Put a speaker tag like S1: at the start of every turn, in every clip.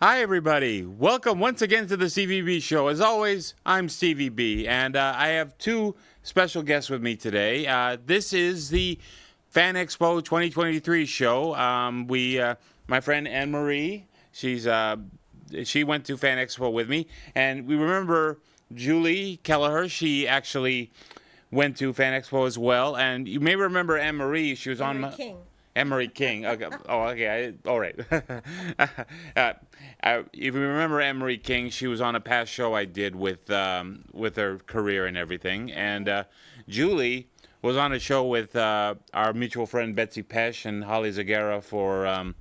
S1: Hi, everybody. Welcome once again to the Stevie B Show. As always, I'm Stevie B, and I have two special guests with me today. This is the Fan Expo 2023 show. My friend Anne Marie, she went to Fan Expo with me, and we remember Julie Kelleher. She actually went to Fan Expo as well, and you may remember Anne Marie. She was
S2: Anne
S1: on
S2: Marie King.
S1: Anne-Marie King. Okay. Oh, okay. All right. If you remember Anne-Marie King, she was on a past show I did with her career and everything. And Julie was on a show with our mutual friend Betsy Pesh and Holly Zagara for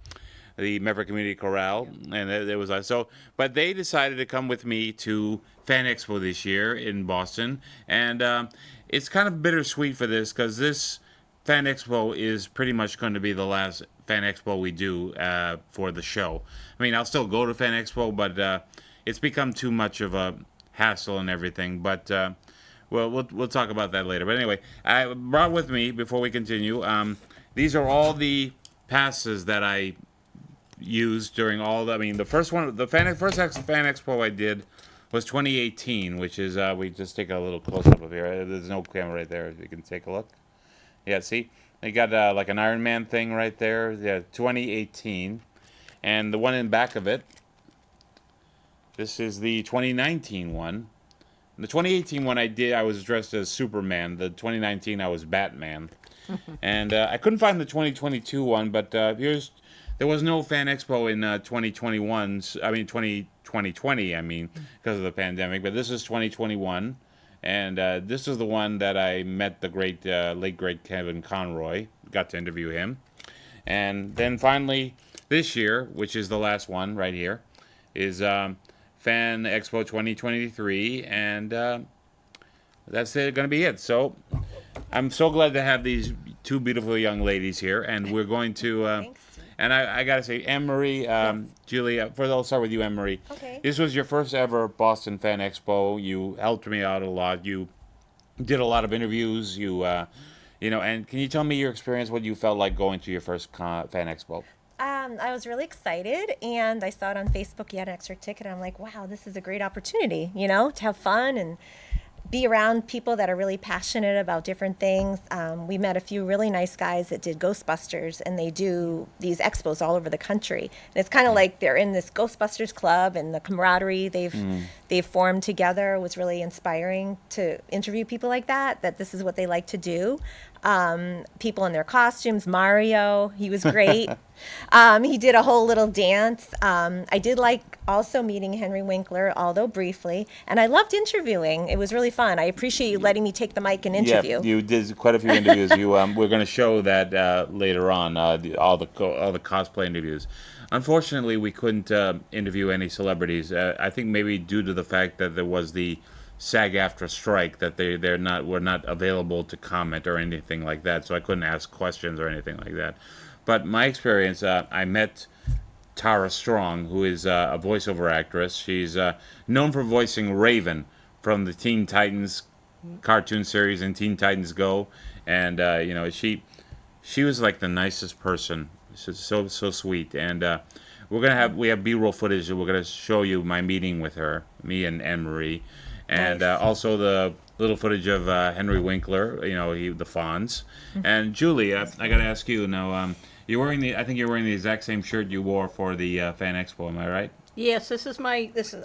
S1: the Maverick Community Chorale, and it was so. But they decided to come with me to Fan Expo this year in Boston, and it's kind of bittersweet for this because this Fan Expo is pretty much going to be the last Fan Expo we do for the show. I mean, I'll still go to Fan Expo, but it's become too much of a hassle and everything. But we'll talk about that later. But anyway, I brought with me before we continue. These are all the passes that I used during all. The first one, the Fan Expo I did was 2018, which is we just take a little close up of here. There's no camera right there. If you can take a look. Yeah, see? They got like an Iron Man thing right there. Yeah, 2018. And the one in back of it, this is the 2019 one. The 2018 one I was dressed as Superman. The 2019 I was Batman. And I couldn't find the 2022 one, but there was no Fan Expo in 2020, because of the pandemic. But this is 2021. And this is the one that I met the late great Kevin Conroy. Got to interview him. And then finally, this year, which is the last one right here, is Fan Expo 2023. And that's going to be it. So I'm so glad to have these two beautiful young ladies here. And we're going to...
S2: Thanks.
S1: And I got to say, Anne-Marie, Julie, I'll start with you, Anne-Marie.
S2: Okay.
S1: This was your first ever Boston Fan Expo. You helped me out a lot. You did a lot of interviews. And can you tell me your experience, what you felt like going to your first Fan Expo?
S2: I was really excited, and I saw it on Facebook. You had an extra ticket. I'm like, wow, this is a great opportunity, to have fun and be around people that are really passionate about different things. We met a few really nice guys that did Ghostbusters, and they do these expos all over the country. And it's kind of like they're in this Ghostbusters club, and the camaraderie they've formed together was really inspiring to interview people like that this is what they like to do. People in their costumes. Mario, he was great. He did a whole little dance. I did like also meeting Henry Winkler, although briefly, and I loved interviewing. It was really fun. I appreciate you letting me take the mic and interview.
S1: Yeah, you did quite a few interviews. We're going to show that later on, all the cosplay interviews. Unfortunately, we couldn't interview any celebrities. I think maybe due to the fact that there was the SAG-AFTRA strike, that were not available to comment or anything like that, so I couldn't ask questions or anything like that. But my experience, I met Tara Strong, who is a voiceover actress. She's known for voicing Raven from the Teen Titans cartoon series and Teen Titans Go, and she was like the nicest person. She's so sweet, and we have B-roll footage that we're gonna show you my meeting with her, me and Anne Marie. And
S2: Nice.
S1: Also the little footage of Henry Winkler, the Fonz. And Julie, I got to ask you now. I think you're wearing the exact same shirt you wore for the Fan Expo. Am I right?
S3: Yes,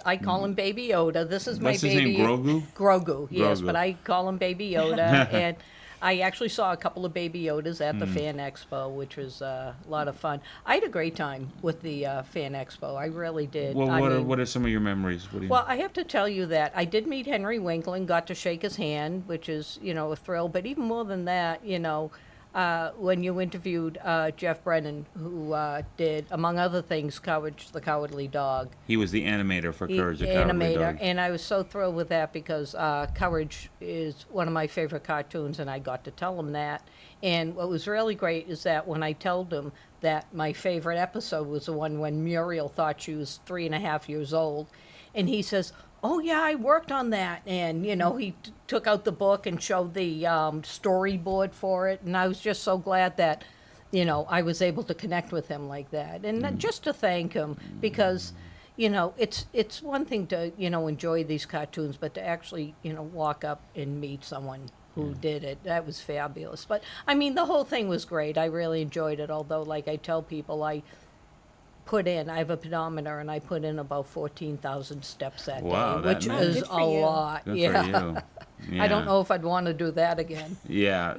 S3: I call him Baby Yoda. This is my
S1: What's
S3: baby.
S1: his name? Grogu?
S3: Grogu, yes,
S1: Grogu.
S3: but I call him Baby Yoda. And I actually saw a couple of Baby Yodas at the Fan Expo, which was a lot of fun. I had a great time with the Fan Expo. I really did.
S1: Well, what are some of your memories?
S3: Well, I have to tell you that I did meet Henry Winkler and got to shake his hand, which is, a thrill. But even more than that, when you interviewed Jeff Brennan, who did, among other things, Courage the Cowardly Dog.
S1: He was the animator for Courage the Cowardly Dog.
S3: And I was so thrilled with that because Courage is one of my favorite cartoons, and I got to tell him that. And what was really great is that when I told him that my favorite episode was the one when Muriel thought she was 3.5 years old, and he says, oh, yeah, I worked on that. And, he took out the book and showed the storyboard for it. And I was just so glad that, I was able to connect with him like that. And just to thank him because, it's one thing to, enjoy these cartoons, but to actually, walk up and meet someone who did it, that was fabulous. But, I mean, the whole thing was great. I really enjoyed it, although, like I tell people, I have a pedometer, and I put in about 14,000 steps that
S1: Wow,
S3: day, which
S1: that-
S3: is
S2: Good for
S3: a
S2: you.
S3: lot.
S1: Good
S3: Yeah.
S1: for you.
S3: I don't
S1: Yeah.
S3: know if I'd want to do that again.
S1: Yeah.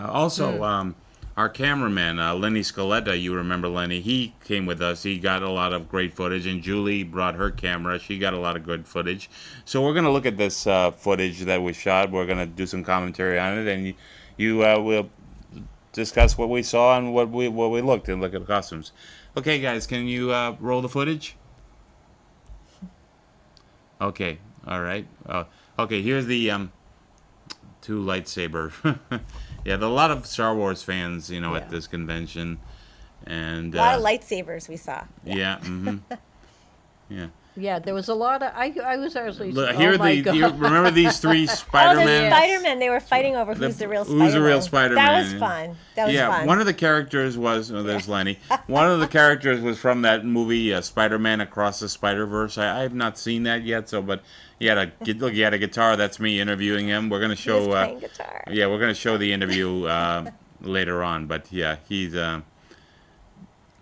S1: Also, our cameraman, Lenny Scaletta, you remember Lenny? He came with us. He got a lot of great footage, and Julie brought her camera. She got a lot of good footage. So we're gonna look at this footage that was shot. We're gonna do some commentary on it, and you will discuss what we saw and what we looked and look at the costumes. Okay, guys, can you roll the footage? Okay. All right. Okay. Here's the two lightsaber. Yeah, there are a lot of Star Wars fans,
S3: Yeah.
S1: at this convention, and
S2: A lot of lightsabers we saw.
S1: yeah, yeah.
S3: Yeah, there was a lot of. I was actually.
S1: Look,
S3: Oh
S1: here
S3: my
S1: you
S3: God.
S1: remember these three
S2: Oh, the
S1: Spider-Man?
S2: Spider-Man. They were fighting over who's the real Spider-Man.
S1: Who's the real Spider-Man?
S2: That was fun. That was
S1: Yeah,
S2: fun.
S1: one of the characters was there's Lenny. One of the characters was from that movie Spider-Man Across the Spider-Verse. I have not seen that yet, but he had a guitar. That's me interviewing him. We're gonna
S2: He was
S1: show.
S2: playing guitar.
S1: Yeah, we're gonna show the interview later on. But yeah, he's.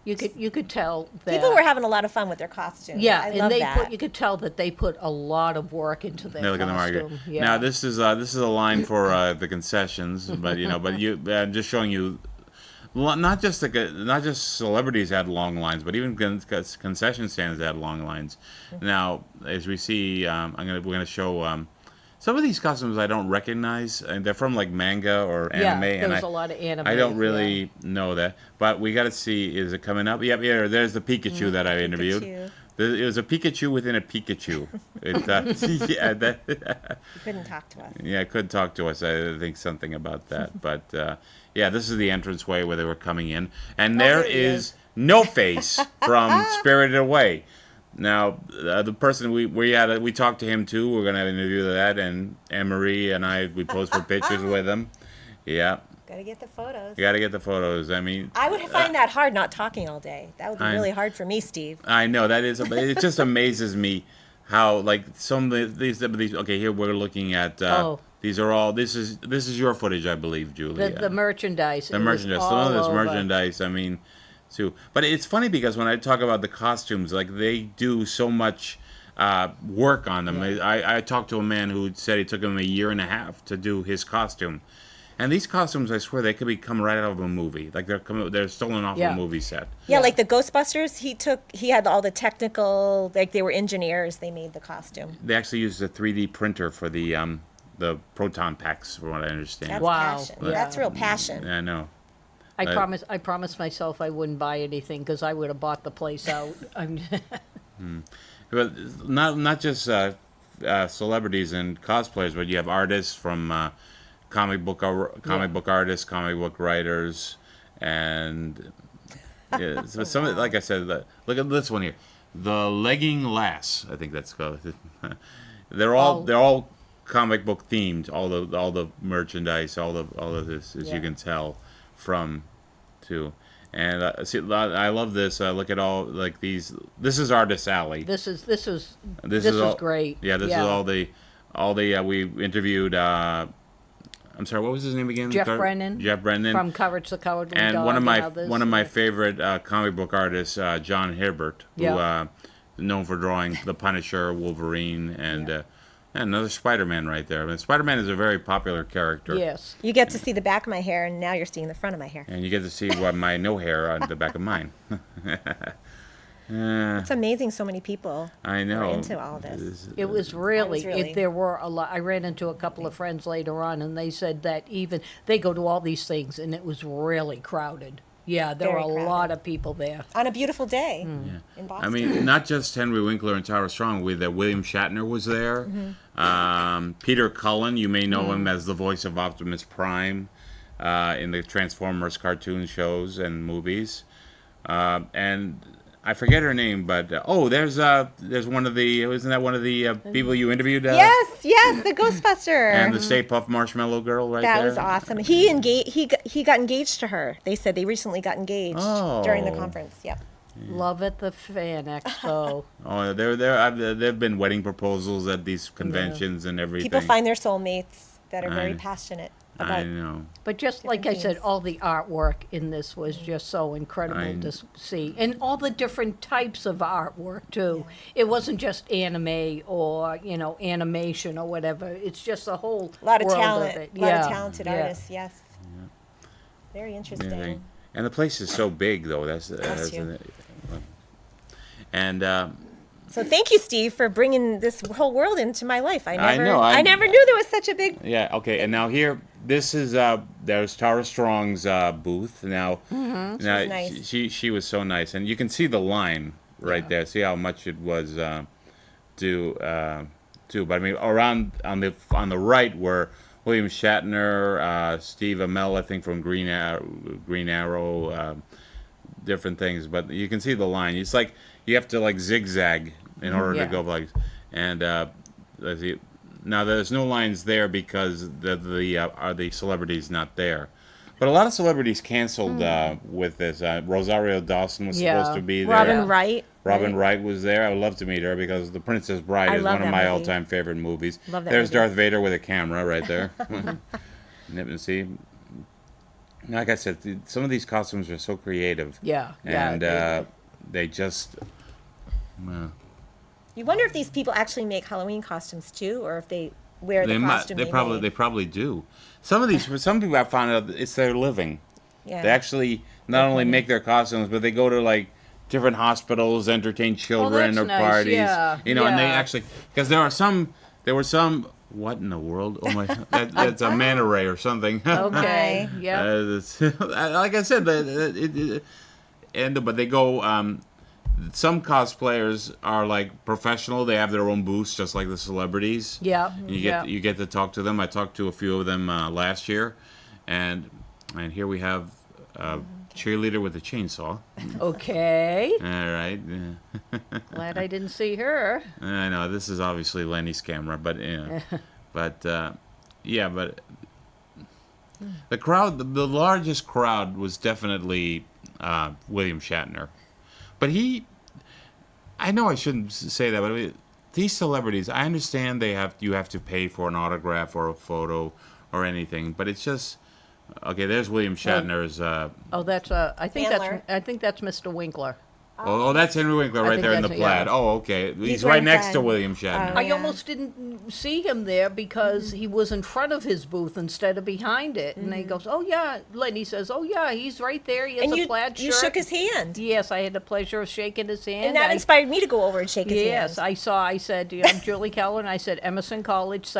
S3: You could tell that
S2: People were having a lot of fun with their costumes.
S3: Yeah,
S2: I
S3: and
S2: love
S3: they
S2: that.
S3: you could tell that they put a lot of work into their
S1: Look at the market.
S3: costume. Yeah.
S1: Now this is a line for the concessions, but just showing you, not just celebrities had long lines, but even concession stands had long lines. Now, as we see, we're gonna show some of these costumes I don't recognize, and they're from like manga or anime,
S3: there
S1: and
S3: was a lot of anime.
S1: I don't really know that, but we got to see. Is it coming up? Yep, yeah. There's the Pikachu that I interviewed.
S2: Pikachu.
S1: It was a Pikachu within a Pikachu.
S2: You couldn't talk to us.
S1: Yeah, it could talk to us. I think something about that. But yeah, this is the entranceway where they were coming in, and there
S2: there he
S1: is No Face from Spirited Away. Now, the person we talked to him too. We're gonna have an interview of that, and Anne Marie and we posed for pictures with him. Yeah,
S2: Gotta get the photos.
S1: you got to get the photos. I mean,
S2: I would find that hard not talking all day. That would be really hard for me, Steve.
S1: I know that is. It just amazes me how like some of these. Okay, here we're looking at. These are all. This is your footage, I believe, Julie.
S3: The merchandise.
S1: The merchandise. Some of this merchandise. I mean, too. But it's funny because when I talk about the costumes, like they do so much work on them.
S3: Yeah.
S1: I talked to a man who said it took him a year and a half to do his costume. And these costumes, I swear, they could be come right out of a movie. Like they're stolen off a movie set.
S2: Yeah, like the Ghostbusters, he had all the technical, like they were engineers, they made the costume.
S1: They actually used a 3D printer for the proton packs, from what I understand.
S2: That's
S3: Wow.
S2: passion.
S3: Yeah.
S2: That's real passion.
S1: I know.
S3: I promised myself I wouldn't buy anything because I would have bought the place out.
S1: But not just celebrities and cosplayers, but you have artists from comic book artists, comic book writers, and yeah, so some of, like I said, look at this one here, the Legging Lass. I think that's called. they're all comic book themed. All the merchandise, all of this, as you can tell from too. And see, I love this. Look at all like these. This is Artist Alley.
S3: This is
S1: all,
S3: great.
S1: Yeah, this is all the we interviewed. I'm sorry, what was his name again?
S3: Jeff Brennan.
S1: Jeff Brennan
S3: From Courage the Cowardly
S1: and
S3: Dog
S1: one of my favorite comic book artists, John Hibbert, who known for drawing The Punisher, Wolverine, and another Spider-Man right there. I mean, Spider-Man is a very popular character.
S3: Yes.
S2: You get to see the back of my hair, and now you're seeing the front of my hair.
S1: And you get to see my no hair on the back of mine.
S2: It's amazing so many people
S1: I know.
S2: are into all this.
S3: It was really,
S2: really-
S3: there were a lot. I ran into a couple of friends later on, and they said that even they go to all these things, and it was really crowded. Yeah, there
S2: Very
S3: were a
S2: crowded.
S3: lot of people there.
S2: On a beautiful day
S3: Mm.
S2: in Boston.
S1: I mean, not just Henry Winkler and Tara Strong. William Shatner was there. Peter Cullen, you may know him as the voice of Optimus Prime in the Transformers cartoon shows and movies. And I forget her name, but there's one of the isn't that one of the people you interviewed?
S2: yes, the Ghostbuster.
S1: And the Stay Puft Marshmallow Girl, right
S2: that
S1: there.
S2: was awesome. He got engaged to her. They said they recently got engaged during the conference. Yep.
S3: Love at the Fan Expo.
S1: Oh, there've been wedding proposals at these conventions and everything.
S2: People find their soulmates that are very
S1: I-
S2: passionate
S1: I
S2: about.
S1: know.
S3: But just like I said,
S2: themes.
S3: all the artwork in this was just so incredible to see. And all the different types of artwork, too. It wasn't just anime or, animation or whatever. It's just a whole
S2: A lot of
S3: world
S2: talent,
S3: of it.
S2: a lot
S3: Yeah,
S2: of talented
S3: yeah.
S2: artists. Yes. Very
S1: Yeah,
S2: interesting.
S1: and the place is so big, though. That's
S2: you.
S1: and
S2: So thank you, Steve, for bringing this whole world into my life. I never,
S1: know,
S2: I never knew there was such a big.
S1: yeah, okay. And now here, this is there's Tara Strong's booth. Now, now
S2: was nice.
S1: she was so nice, and you can see the line right there. See how much it was to. But I mean, around on the right were William Shatner, Steve Amell, I think from Green Arrow, different things. But you can see the line. It's like you have to like zigzag in order
S3: Yeah.
S1: to go like, and let's see. Now there's no lines there because the celebrities not there. But a lot of celebrities canceled with this. Rosario Dawson was
S3: Yeah.
S1: supposed to be there.
S2: Robin
S3: Yeah.
S2: Wright.
S1: Robin Wright was there. I would love to meet her because The Princess Bride
S2: I
S1: is
S2: love
S1: one of
S2: that
S1: my
S2: movie.
S1: all-time favorite movies.
S2: Love that
S1: There's
S2: movie.
S1: Darth Vader with a camera right there. And see, like I said, some of these costumes are so creative.
S3: Yeah, yeah.
S1: And they just,
S2: You wonder if these people actually make Halloween costumes too, or if they wear the
S1: they
S2: costume
S1: probably
S2: made.
S1: probably do. Some people I found out it's their living.
S2: Yeah.
S1: They actually not only make their costumes, but they go to like different hospitals, entertain children
S3: that's
S1: or
S3: nice.
S1: parties.
S3: Yeah,
S1: And they
S3: yeah.
S1: actually, because there were some. What in the world? Oh my! That's a manta ray or something.
S3: Okay, yeah.
S1: Like I said, but they go. Some cosplayers are like professional. They have their own booths, just like the celebrities.
S3: Yeah,
S1: You get to talk to them. I talked to a few of them last year, and here we have a cheerleader with a chainsaw.
S3: Okay.
S1: All right.
S3: Glad I didn't see her.
S1: I know this is obviously Lenny's camera, but but the crowd, the largest crowd was definitely William Shatner, but I know I shouldn't say that, but I mean, these celebrities, I understand you have to pay for an autograph or a photo or anything, but it's just okay. There's William Shatner's.
S3: Oh, that's I think
S2: Chandler.
S3: that's Mr. Winkler.
S1: Oh, that's Henry Winkler right
S3: think
S1: there in the
S3: that's
S1: plaid.
S3: yeah.
S1: Oh, okay. He's right
S2: wearing
S1: next
S2: plaid.
S1: to William Shatner.
S2: Oh,
S3: I
S2: yeah.
S3: almost didn't see him there because he was in front of his booth instead of behind it. And he goes, "Oh yeah," Lenny says, "Oh yeah, he's right there. He has
S2: And
S3: a
S2: you,
S3: plaid shirt."
S2: you shook his hand.
S3: Yes, I had the pleasure of shaking his hand.
S2: And that inspired me to go over and shake his
S3: Yes,
S2: hand.
S3: I said, I'm Julie Keller, and I said Emerson College,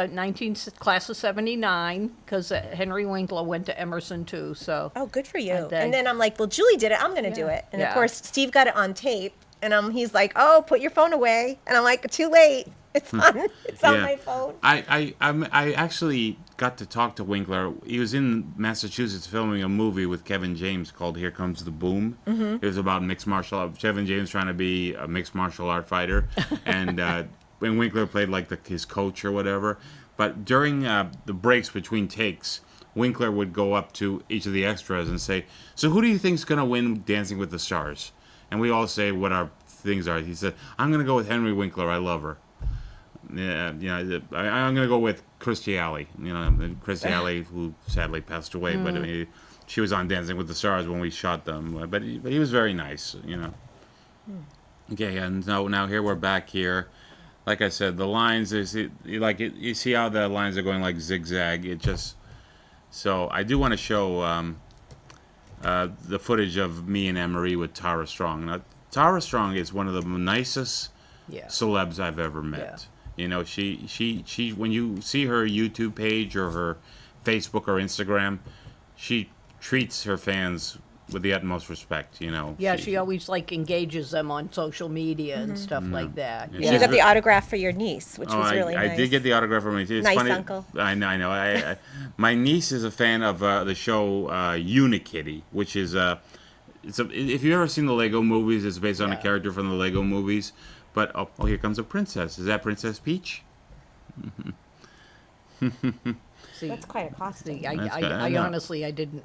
S3: class of 79, because Henry Winkler went to Emerson too, so.
S2: Oh, good for you.
S3: And
S2: And then I'm like, well, Julie did it. I'm going to do
S3: Yeah.
S2: it. And
S3: Yeah.
S2: of course, Steve got it on tape. And he's like, oh, put your phone away. And I'm like, too late. It's on. It's on
S1: Yeah.
S2: my phone.
S1: I actually got to talk to Winkler. He was in Massachusetts filming a movie with Kevin James called Here Comes the Boom. It was about mixed martial art. Kevin James trying to be a mixed martial art fighter. And when Winkler played like his coach or whatever. But during the breaks between takes, Winkler would go up to each of the extras and say, so who do you think's going to win Dancing with the Stars? And we all say what our things are. He said, I'm going to go with Henry Winkler. I love her. Yeah, I'm going to go with Christy Alley. Christy Alley, who sadly passed away, but I mean, she was on Dancing with the Stars when we shot them. But he was very nice, Okay, and now here we're back here. Like I said, the lines you see how the lines are going like zigzag. It just so I do want to show the footage of me and Anne-Marie with Tara Strong. Now, Tara Strong is one of the nicest
S3: Yeah.
S1: celebs I've ever met. She when you see her YouTube page or her Facebook or Instagram, she treats her fans with the utmost respect.
S3: Yeah, she always engages them on social media and stuff like that.
S1: Yeah.
S2: And you
S1: She's
S2: got the
S1: ve-
S2: autograph for your niece, which was really
S1: I
S2: nice.
S1: did get the autograph from my niece. It's
S2: Nice
S1: funny.
S2: uncle.
S1: I know. My niece is a fan of the show Unikitty, which is if you've ever seen the Lego movies, it's based on a
S3: Yeah.
S1: character from the Lego movies. But here comes a princess. Is that Princess Peach?
S3: See,
S2: That's quite a costume.
S3: I
S1: That's good. I know.
S3: honestly, I didn't,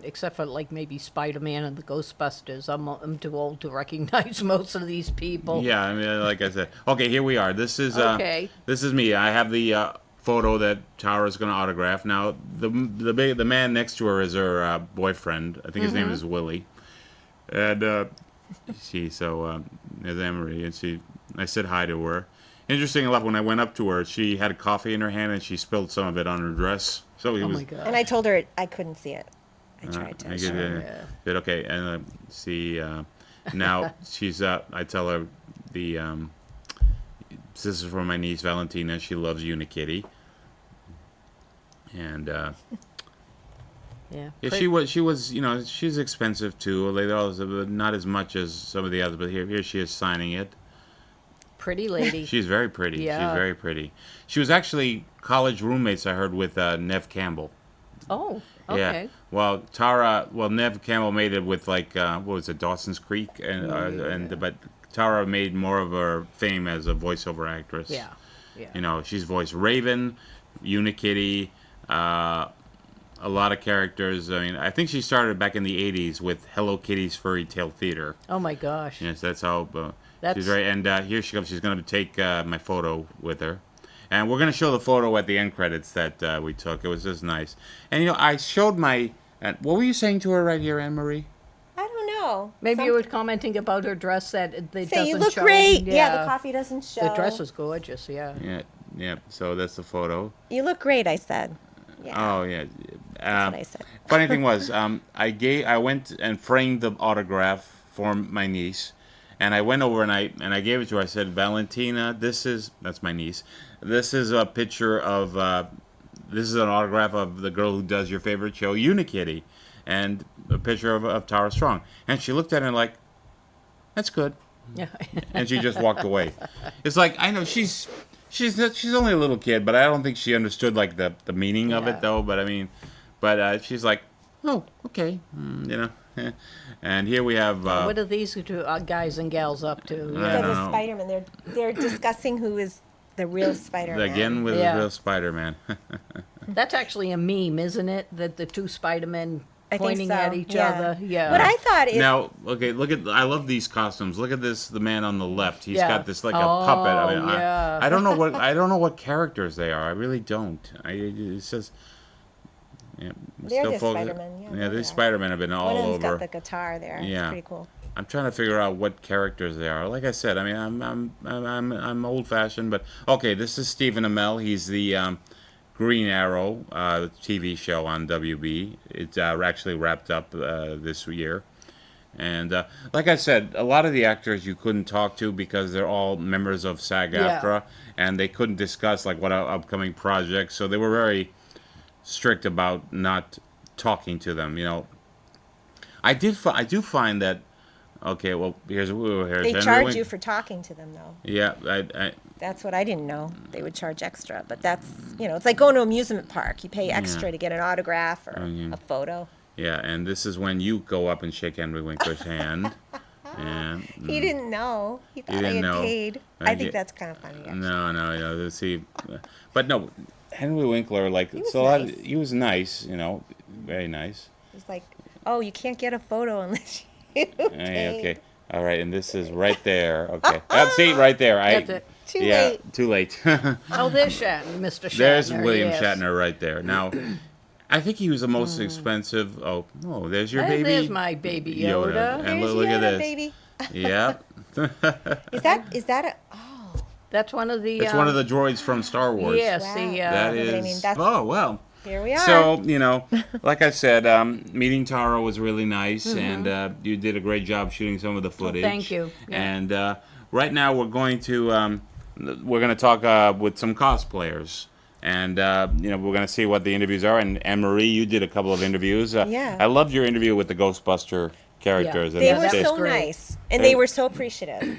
S3: except for like maybe Spider-Man and the Ghostbusters. I'm too old to recognize most of these people.
S1: Yeah, I mean, like I said. Okay, here we are. This is
S3: Okay.
S1: This is me. I have the photo that Tara's going to autograph. Now, the man next to her is her boyfriend. I think his name is Willie. And there's Emery, and I said hi to her. Interesting enough, when I went up to her, she had coffee in her hand and she spilled some of it on her dress. So it
S3: Oh
S1: was.
S3: my God.
S2: And I told her I couldn't see it. I tried to.
S1: I
S2: show
S1: get
S2: her.
S1: it. But okay, and now she's I tell her this is from my niece Valentina. She loves Unikitty, and
S3: Yeah.
S1: yeah, she was she's expensive too. Like not as much as some of the others, but here she is signing it.
S3: Pretty lady.
S1: She's very pretty.
S3: Yeah.
S1: She's very pretty. She was actually college roommates, I heard, with Nev Campbell.
S3: Oh,
S1: Yeah.
S3: okay.
S1: Well, Nev Campbell made it with what was it, Dawson's Creek, but Tara made more of her fame as a voiceover actress.
S3: Yeah. Yeah.
S1: She's voiced Raven, Unikitty, a lot of characters. I mean, I think she started back in the '80s with Hello Kitty's Fairy Tale Theater.
S3: Oh my gosh.
S1: Yes, that's how.
S3: That's-
S1: She's very. And here she comes. She's going to take my photo with her. And we're going to show the photo at the end credits that we took. It was just nice. And, I showed my... what were you saying to her right here, Anne-Marie?
S2: I don't know.
S3: Maybe you were commenting about her dress that it
S2: Say
S3: doesn't
S2: you look
S3: show.
S2: great. Yeah, the coffee doesn't show.
S3: The dress is gorgeous. Yeah.
S1: Yeah. So that's the photo.
S2: You look great, I said. Yeah.
S1: Oh, yeah.
S2: That's what I said.
S1: Funny thing was, I went and framed the autograph for my niece. And I went over and I gave it to her. I said, Valentina, that's my niece. This is a picture of, this is an autograph of the girl who does your favorite show, Unikitty, and a picture of Tara Strong. And she looked at it and like, that's good.
S3: Yeah.
S1: And she just walked away. It's like, I know she's only a little kid, but I don't think she understood like the meaning of
S3: Yeah.
S1: it though. But I mean, she's like, oh, okay, And here we have.
S3: What are these two guys and gals up to?
S1: I
S2: They're
S1: don't
S2: the
S1: know.
S2: Spider-Man. They're discussing who is the real Spider-Man.
S1: Again with
S3: Yeah.
S1: the real Spider-Man.
S3: That's actually a meme, isn't it? That the two Spider-Men
S2: I think
S3: pointing
S2: so,
S3: at each
S2: yeah.
S3: other. Yeah.
S2: What I thought is
S1: Now, okay, I love these costumes. Look at this, the man on the left. He's
S3: Yeah.
S1: got this like a puppet. I mean,
S3: yeah.
S1: I don't know what characters they are. I really don't. It says. Yeah,
S2: They're the
S1: focused-
S2: Spider-Man, yeah,
S1: Yeah,
S2: they
S1: these
S2: are.
S1: Spider-Men have been all
S2: one of them's
S1: over.
S2: got the guitar there.
S1: Yeah.
S2: It's pretty cool.
S1: I'm trying to figure out what characters they are. Like I said, I mean, I'm old-fashioned, but okay. This is Stephen Amell. He's the Green Arrow TV show on WB. It's actually wrapped up this year, and like I said, a lot of the actors you couldn't talk to because they're all members of SAG-AFTRA, and they couldn't discuss like what upcoming projects. So they were very strict about not talking to them. I do find that. Okay, well, here's
S2: They
S1: Henry
S2: charge
S1: Wink-
S2: you for talking to them, though.
S1: Yeah,
S2: That's what I didn't know. They would charge extra, but that's it's like going to an amusement park. You pay extra to get an autograph or a photo.
S1: yeah, and this is when you go up and shake Henry Winkler's hand. And
S2: He didn't know. He thought I
S1: didn't
S2: had
S1: know.
S2: paid.
S1: I
S2: I think
S1: get-
S2: that's kind of funny. Actually.
S1: no, see, but no, Henry Winkler, like,
S2: was
S1: so a lot.
S2: nice.
S1: He was nice, very nice.
S2: It's like, oh, you can't get a photo unless you pay.
S1: Hey, okay, all right, and this is right there. Okay, see, right there.
S3: That's it.
S2: Too
S1: yeah,
S2: late.
S1: too late.
S3: Oh, there's Shatner, Mr. Shatner.
S1: There's William
S3: yes.
S1: Shatner right there. Now, I think he was the most expensive. Oh, there's your
S3: Hey,
S1: baby.
S3: there's my baby Yoda.
S1: And
S2: There's
S1: look at
S2: Yoda,
S1: this.
S2: baby.
S1: Yeah.
S2: Is that a? Oh,
S3: That's one of the.
S1: It's one of the droids from Star Wars.
S3: Yes,
S2: Wow.
S3: the.
S1: That
S2: Look what I
S1: is.
S2: mean, that's-
S1: Oh, well.
S2: here we are.
S1: So, like I said, meeting Tara was really nice, and you did a great job shooting some of the footage.
S3: thank you. Yeah.
S1: And right now we're going to talk with some cosplayers. And, we're going to see what the interviews are. And Anne-Marie, you did a couple of interviews.
S2: Yeah.
S1: I loved your interview with the Ghostbuster characters.
S3: Yeah.
S1: And
S2: they
S3: Yeah,
S2: were
S3: that
S1: they-
S3: was
S2: so
S3: great.
S2: nice, and they were so appreciative.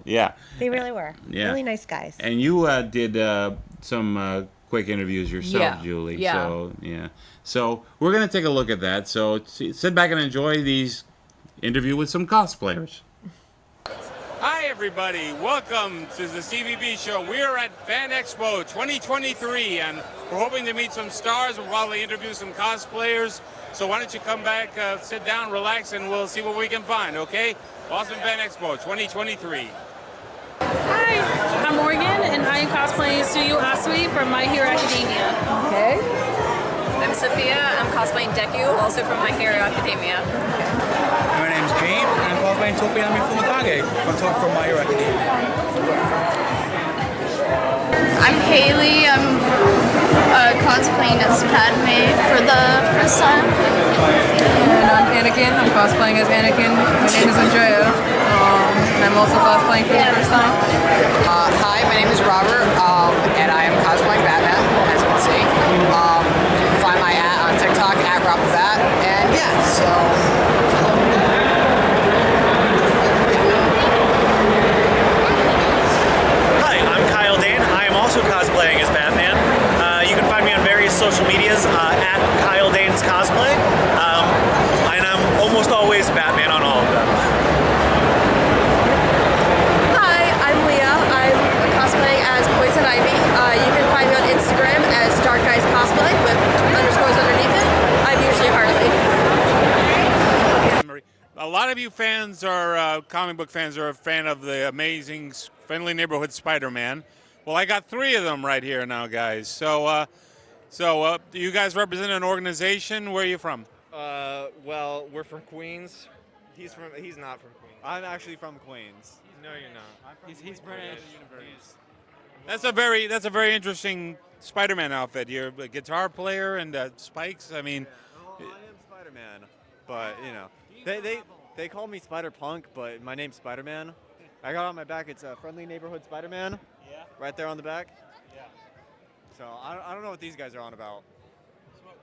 S1: yeah.
S2: They really were.
S1: Yeah.
S2: Really nice guys.
S1: And you did some quick interviews yourself,
S3: Yeah,
S1: Julie.
S3: yeah.
S1: So, yeah. So we're going to take a look at that. So sit back and enjoy these interview with some cosplayers.
S4: Hi,
S1: everybody. Welcome to the Stevie B Show. We are at Fan Expo 2023, and we're hoping to meet some stars. We'll probably interview some cosplayers. So why don't you come back, sit down, relax, and we'll see what we can find, okay? Boston Fan Expo 2023.
S4: Hi, I'm Morgan, and I am cosplaying Suyu Asui from My Hero Academia.
S5: Okay.
S6: I'm Sophia. I'm cosplaying Deku, also from My Hero Academia.
S7: My name's James, and I'm cosplaying Tokoyami Fumakage from My Hero Academia.
S8: I'm Haley. I'm cosplaying as Padme for the first time.
S5: And I'm Anakin. I'm cosplaying as Anakin. My name is Andrea. And I'm also cosplaying for the first time.
S9: Hi, my name is Robert, and I am cosplaying Batman, as you can see. Find my on TikTok at RobTheBat, and yeah, so.
S10: Hi, I'm Kyle Dane. I am also cosplaying as Batman. You can find me on various social medias at Kyle Dane's Cosplay, and I'm almost always Batman on all of them.
S8: Hi, I'm Leah. I'm cosplaying as Poison Ivy. You can find me on Instagram as Dark Eyes Cosplay with underscores underneath it. I'm usually Harley.
S1: A lot of you fans are, comic book fans are a fan of the amazing Friendly Neighborhood Spider-Man. Well, I got 3 of them right here now, guys. So do you guys represent an organization? Where are you from?
S11: Well, we're from Queens. He's not from Queens.
S12: I'm actually from Queens.
S11: No, you're not.
S12: He's British.
S1: That's a very interesting Spider-Man outfit. You're a guitar player and spikes. I mean,
S12: I am Spider-Man, but you know, they call me Spider-Punk, but my name's Spider-Man. I got on my back. It's a Friendly Neighborhood Spider-Man. Yeah. Right there on the back. Yeah. So I don't know what these guys are on about.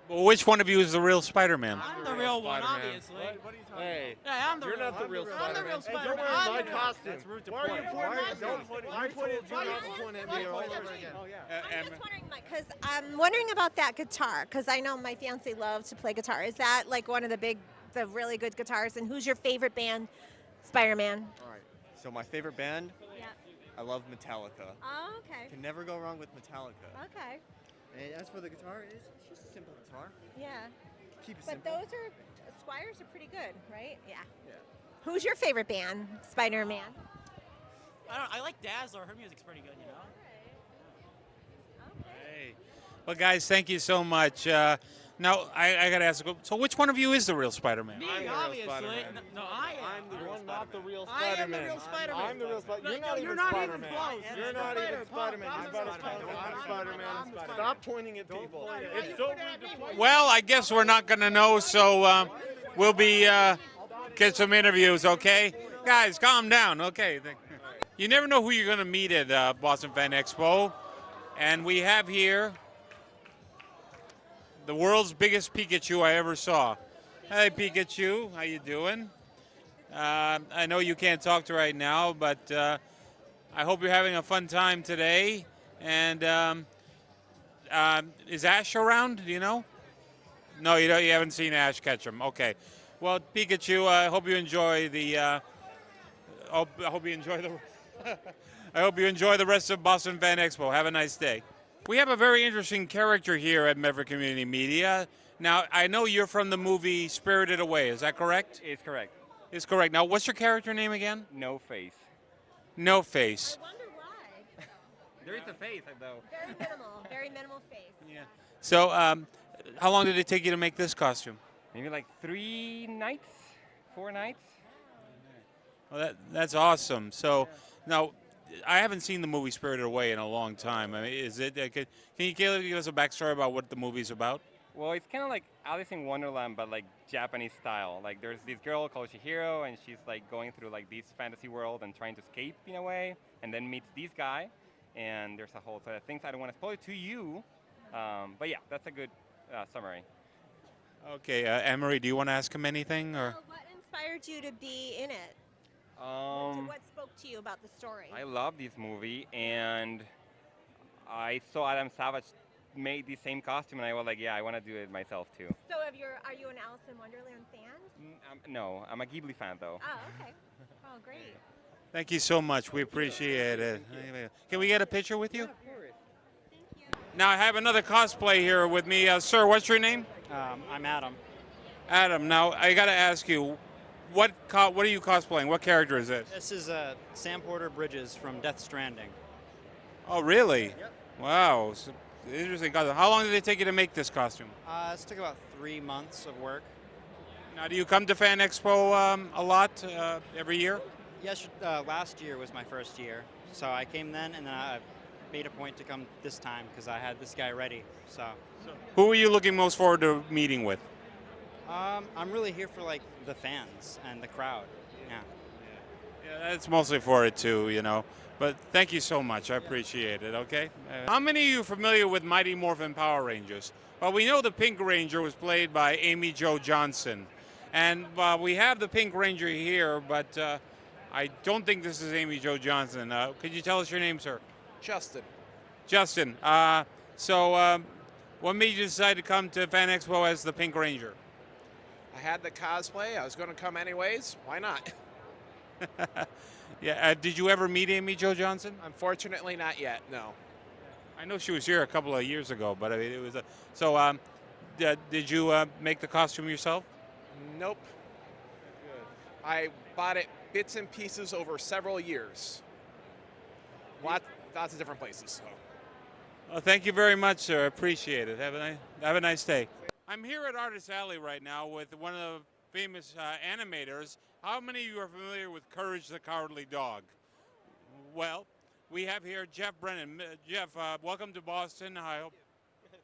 S1: well, which one of you is the real Spider-Man?
S13: I'm the real one, obviously.
S12: What are you talking
S11: Hey,
S13: Yeah, I'm the
S11: you're
S13: real
S11: not the real
S13: I'm
S11: Spider-Man.
S13: the real
S11: Hey,
S13: Spider-Man.
S11: you're wearing
S13: I'm
S11: my
S13: the real-
S11: costume.
S12: That's rude to
S11: Why are you
S12: point.
S11: pointing
S12: Why
S11: at
S12: are
S11: me?
S12: you- don't point-
S11: I pointed you
S13: Why
S11: not
S13: you-
S11: to point at
S13: why
S11: me
S13: you
S11: over
S13: pointing
S11: and
S13: at
S11: over
S13: me?
S11: again.
S12: Oh yeah.
S2: I'm just wondering, because I'm wondering about that guitar, because I know my fiance loves to play guitar. Is that like one of the really good guitars? And who's your favorite band? Spider-Man.
S12: All right. So my favorite band,
S2: Yeah.
S12: I love Metallica.
S2: Oh, okay.
S12: Can never go wrong with Metallica.
S2: Okay.
S12: And as for the guitar, it's just a simple guitar.
S2: Yeah.
S12: Keep it
S2: But
S12: simple.
S2: those are Squires are pretty good, right? Yeah.
S12: Yeah.
S2: Who's your favorite band? Spider-Man.
S13: I like Dazzler. Her music's pretty good, you know.
S1: Hey. Well, guys, thank you so much. Now, I got to ask, so which one of you is the real Spider-Man?
S13: Me,
S11: I'm the real
S13: obviously.
S11: Spider-Man.
S13: No, I am.
S12: I'm the real
S11: You're not the real
S13: I am the
S11: Spider-Man.
S13: real Spider-Man.
S11: I'm the real Spider-Man.
S13: No,
S11: You're not
S13: you're
S11: even
S13: not even
S11: Spider-Man.
S13: close.
S11: You're not even
S13: Spider-Man.
S11: Spider-Man.
S13: I'm
S11: You're
S13: the
S11: Spider-Man. I'm Spider-Man.
S13: I'm the Spider-Man.
S11: Stop pointing at people.
S13: Why
S11: It's
S13: you
S11: so
S13: pointing at
S11: rude to
S13: me?
S11: point.
S1: Well, I guess we're not going to know, so we'll be get some interviews, okay? Guys, calm down, okay? You never know who you're going to meet at Boston Fan Expo, and we have here the world's biggest Pikachu I ever saw. Hey, Pikachu, how you doing? I know you can't talk to right now, but I hope you're having a fun time today. And is Ash around? Do you know? No, you don't. You haven't seen Ash Ketchum. Okay. Well, Pikachu, I hope you enjoy the. I hope you enjoy the. I hope you enjoy the rest of Boston Fan Expo. Have a nice day. We have a very interesting character here at Maverick Community Media. Now, I know you're from the movie Spirited Away. Is that correct?
S11: It's correct.
S1: It's correct. Now, what's your character name again?
S11: No face.
S1: No Face.
S2: I wonder why.
S11: There is a face, though.
S2: Very minimal face.
S1: Yeah. So, how long did it take you to make this costume?
S11: Maybe like 3 nights, 4 nights.
S1: Well, that's awesome. So, now, I haven't seen the movie Spirited Away in a long time. I mean, is it? Can you give us a backstory about what the movie's about?
S11: Well, it's kind of like Alice in Wonderland, but like Japanese style. Like there's this girl called Chihiro, and she's like going through like this fantasy world and trying to escape in a way, and then meets this guy, and there's a whole set of things. I don't want to spoil it to you, but yeah, that's a good summary.
S1: Okay, Anne-Marie, do you want to ask him anything, or?
S2: Well, what inspired you to be in it? What spoke to you about the story?
S11: I love this movie, and I saw Adam Savage made the same costume, and I was like, yeah, I want to do it myself too.
S2: So, are you an Alice in Wonderland fan?
S11: No, I'm a Ghibli fan though.
S2: Oh, okay. Oh, great.
S1: Thank you so much. We appreciate it. Can we get a picture with you? Now I have another cosplay here with me. Sir, what's your name?
S14: I'm Adam.
S1: Adam. Now I got to ask you, what are you cosplaying? What character is this?
S14: This is Sam Porter Bridges from Death Stranding.
S1: Oh, really? Yep. Wow. So, interesting. How long did it take you to make this costume?
S14: This took about 3 months of work.
S1: Now, do you come to Fan Expo a lot every year?
S14: Yes, last year was my first year, so I came then, and then I made a point to come this time because I had this guy ready. So,
S1: who are you looking most forward to meeting with?
S14: I'm really here for like the fans and the crowd. Yeah.
S1: Yeah, that's mostly for it too, you know. But thank you so much. I appreciate it. Okay. How many of you are familiar with Mighty Morphin Power Rangers? Well, we know the Pink Ranger was played by Amy Jo Johnson, and we have the Pink Ranger here, but I don't think this is Amy Jo Johnson. Could you tell us your name, sir?
S15: Justin.
S1: Justin. What made you decide to come to Fan Expo as the Pink Ranger?
S15: I had the cosplay. I was going to come anyways. Why not?
S1: Yeah. Did you ever meet Amy Jo Johnson?
S15: Unfortunately, not yet. No.
S1: I know she was here a couple of years ago, but I mean, it was did you make the costume yourself?
S15: Nope. I bought it bits and pieces over several years. Lots of different places. So.
S1: Well, thank you very much, sir. Appreciate it. Have a nice day. I'm here at Artist Alley right now with one of the famous animators. How many of you are familiar with Courage the Cowardly Dog? Well, we have here Jeff Brennan. Jeff, welcome to Boston. I hope.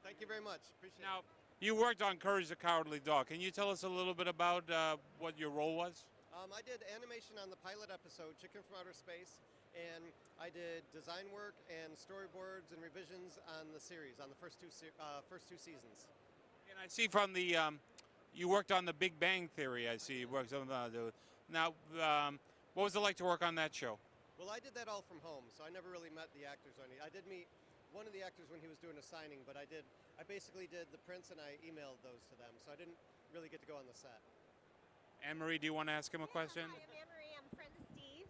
S16: Thank you very much. Appreciate
S1: it. You worked on Courage the Cowardly Dog. Can you tell us a little bit about what your role was?
S16: I did animation on the pilot episode, Chicken from Outer Space, and I did design work and storyboards and revisions on the series, on the first two seasons.
S1: And I see from the, you worked on the Big Bang Theory, I see. You worked on now, what was it like to work on that show?
S16: Well, I did that all from home, so I never really met the actors or anything. I did meet one of the actors when he was doing a signing, but I basically did the prints and I emailed those to them, so I didn't really get to go on the set.
S1: Anne-Marie, do you want to ask him a question?
S2: Hi, I'm Anne-Marie. I'm a friend of Steve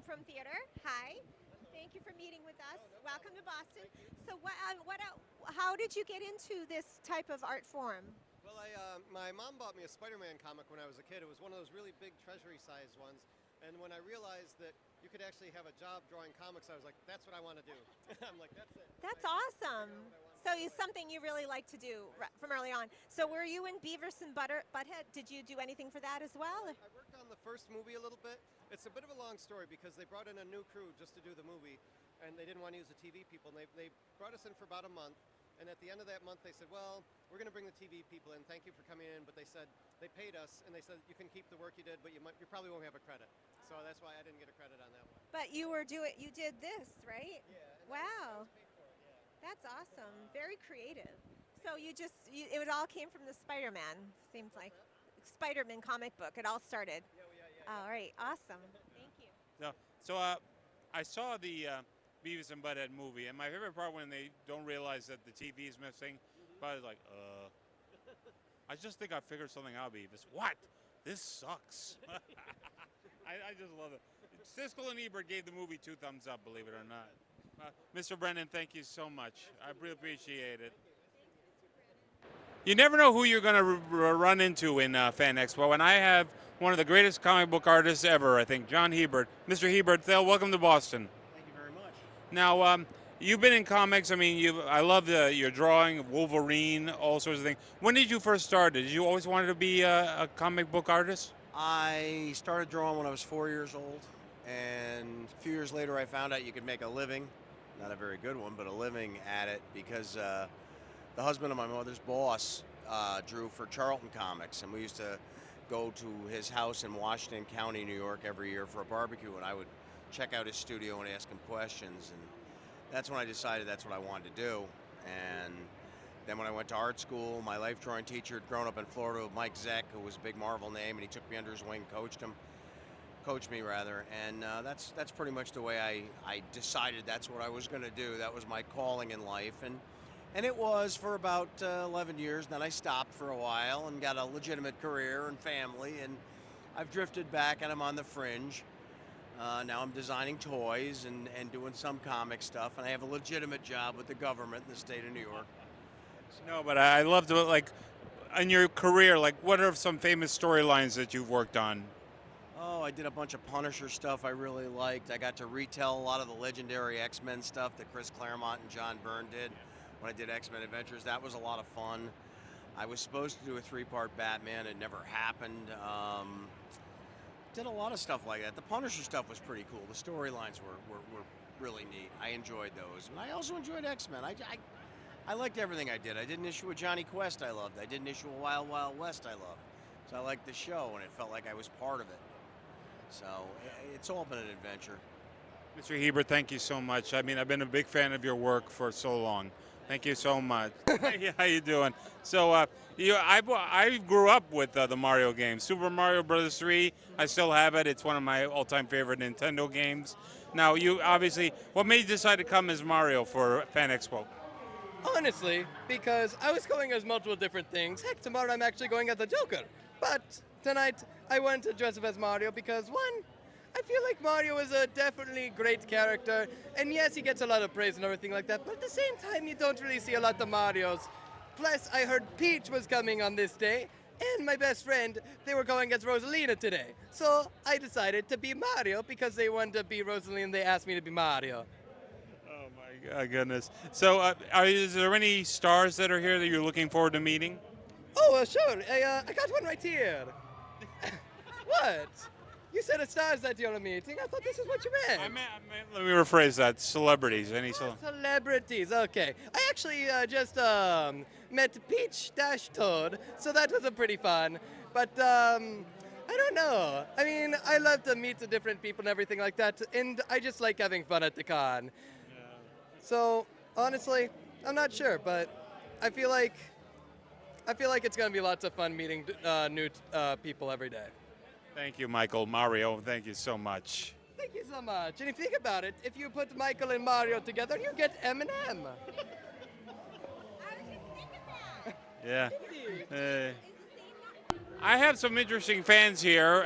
S2: from theater. Hi. Thank you for meeting with us. Welcome to Boston. So how did you get into this type of art form?
S16: Well, my mom bought me a Spider-Man comic when I was a kid. It was one of those really big treasury-sized ones. And when I realized that you could actually have a job drawing comics, I was like, that's what I want to do. I'm like, that's it.
S2: That's awesome. So it's something you really like to do from early on. So were you in Beavis and Butthead? Did you do anything for that as well?
S16: I worked on the first movie a little bit. It's a bit of a long story because they brought in a new crew just to do the movie, and they didn't want to use the TV people. And they brought us in for about a month. And at the end of that month, they said, well, we're going to bring the TV people in. Thank you for coming in. But they said, they paid us, and they said, you can keep the work you did, but you probably won't have a credit. So that's why I didn't get a credit on that one.
S2: But you did this, right?
S16: Yeah.
S2: Wow. That's awesome. Very creative. So it all came from the Spider-Man, seems like. Spider-Man comic book. It all started. Yeah. All right. Awesome. Thank you.
S1: So I saw the Beavis and Butthead movie, and my favorite part when they don't realize that the TV is missing, but I was like, I just think I figured something out, Beavis. What? This sucks. I just love it. Siskel and Ebert gave the movie 2 thumbs up, believe it or not. Mr. Brennan, thank you so much. I really appreciate it. You never know who you're going to run into in Fan Expo, and I have one of the greatest comic book artists ever, I think, John Hebert. Mr. Hebert, welcome to Boston.
S17: Thank you very much.
S1: Now, you've been in comics. I mean, I love your drawing, Wolverine, all sorts of things. When did you first start? Did you always wanted to be a comic book artist?
S17: I started drawing when I was 4 years old, and a few years later I found out you could make a living, not a very good one, but a living at it, because the husband of my mother's boss drew for Charlton Comics, and we used to go to his house in Washington County, New York every year for a barbecue, and I would check out his studio and ask him questions, and that's when I decided that's what I wanted to do. And then when I went to art school, my life drawing teacher had grown up in Florida with Mike Zeck, who was a big Marvel name, and he took me under his wing, coached me rather, and that's pretty much the way I decided that's what I was going to do. That was my calling in life, and it was for about 11 years. Then I stopped for a while and got a legitimate career and family, and I've drifted back and I'm on the fringe. Now I'm designing toys and doing some comic stuff, and I have a legitimate job with the government in the state of New York.
S1: No, but I love to, like, in your career, like, what are some famous storylines that you've worked on?
S17: Oh, I did a bunch of Punisher stuff I really liked. I got to retell a lot of the legendary X-Men stuff that Chris Claremont and John Byrne did when I did X-Men Adventures. That was a lot of fun. I was supposed to do a 3-part Batman. It never happened. Did a lot of stuff like that. The Punisher stuff was pretty cool. The storylines were really neat. I enjoyed those. And I also enjoyed X-Men. I liked everything I did. I did an issue with Johnny Quest I loved. I did an issue of Wild Wild West I loved. So I liked the show, and it felt like I was part of it. So it's all been an adventure.
S1: Mr. Hebert, thank you so much. I mean, I've been a big fan of your work for so long. Thank you so much. Hey, how you doing? So, I grew up with the Mario games. Super Mario Bros. 3, I still have it. It's one of my all-time favorite Nintendo games. Now, you obviously, what made you decide to come as Mario for Fan Expo?
S18: Honestly, because I was going as multiple different things. Heck, tomorrow I'm actually going as the Joker. But tonight, I wanted to dress up as Mario because, one, I feel like Mario is a definitely great character, and yes, he gets a lot of praise and everything like that, but at the same time, you don't really see a lot of Marios. Plus, I heard Peach was coming on this day, and my best friend, they were going as Rosalina today. So I decided to be Mario because they wanted to be Rosalina, they asked me to be Mario.
S1: Oh my goodness. So, is there any stars that are here that you're looking forward to meeting?
S18: Oh, sure. I got one right here. What? You said a stars that you're meeting. I thought this is what you meant.
S1: Let me rephrase that. Celebrities.
S18: Celebrities. Okay. I actually just met Peach-Toad, so that was a pretty fun. But I don't know. I mean, I love to meet the different people and everything like that, and I just like having fun at the con. Yeah. So honestly, I'm not sure, but I feel like it's going to be lots of fun meeting new people every day.
S1: Thank you, Michael. Mario, thank you so much.
S18: Thank you so much. And if you think about it, if you put Michael and Mario together, you get Eminem.
S1: Yeah. I have some interesting fans here.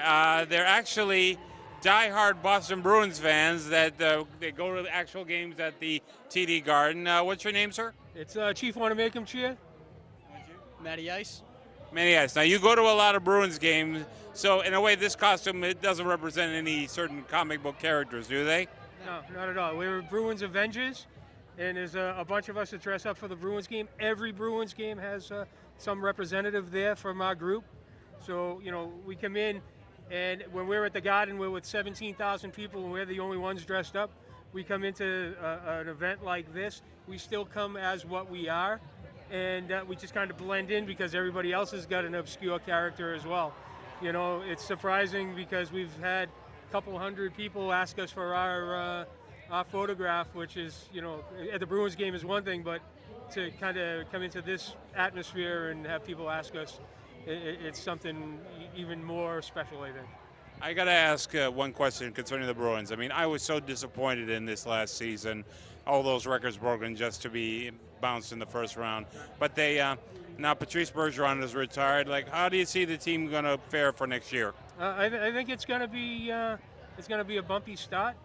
S1: They're actually diehard Boston Bruins fans that they go to the actual games at the TD Garden. What's your name, sir?
S19: It's Chief Wanamaker Cheer.
S18: Matty Ice.
S1: Matty Ice. Now, you go to a lot of Bruins games, so in a way, this costume, it doesn't represent any certain comic book characters, do they?
S19: No, not at all. We're Bruins Avengers, and there's a bunch of us that dress up for the Bruins game. Every Bruins game has some representative there from our group. So, we come in, and when we're at the Garden, we're with 17,000 people, and we're the only ones dressed up. We come into an event like this, we still come as what we are, and we just kind of blend in because everybody else has got an obscure character as well. It's surprising because we've had a couple hundred people ask us for our photograph, which is, at the Bruins game is one thing, but to kind of come into this atmosphere and have people ask us, it's something even more special, I think.
S1: I got to ask one question concerning the Bruins. I mean, I was so disappointed in this last season. All those records broken just to be bounced in the first round. But they now Patrice Bergeron is retired. Like, how do you see the team going to fare for next year?
S19: I think it's going to be a bumpy start.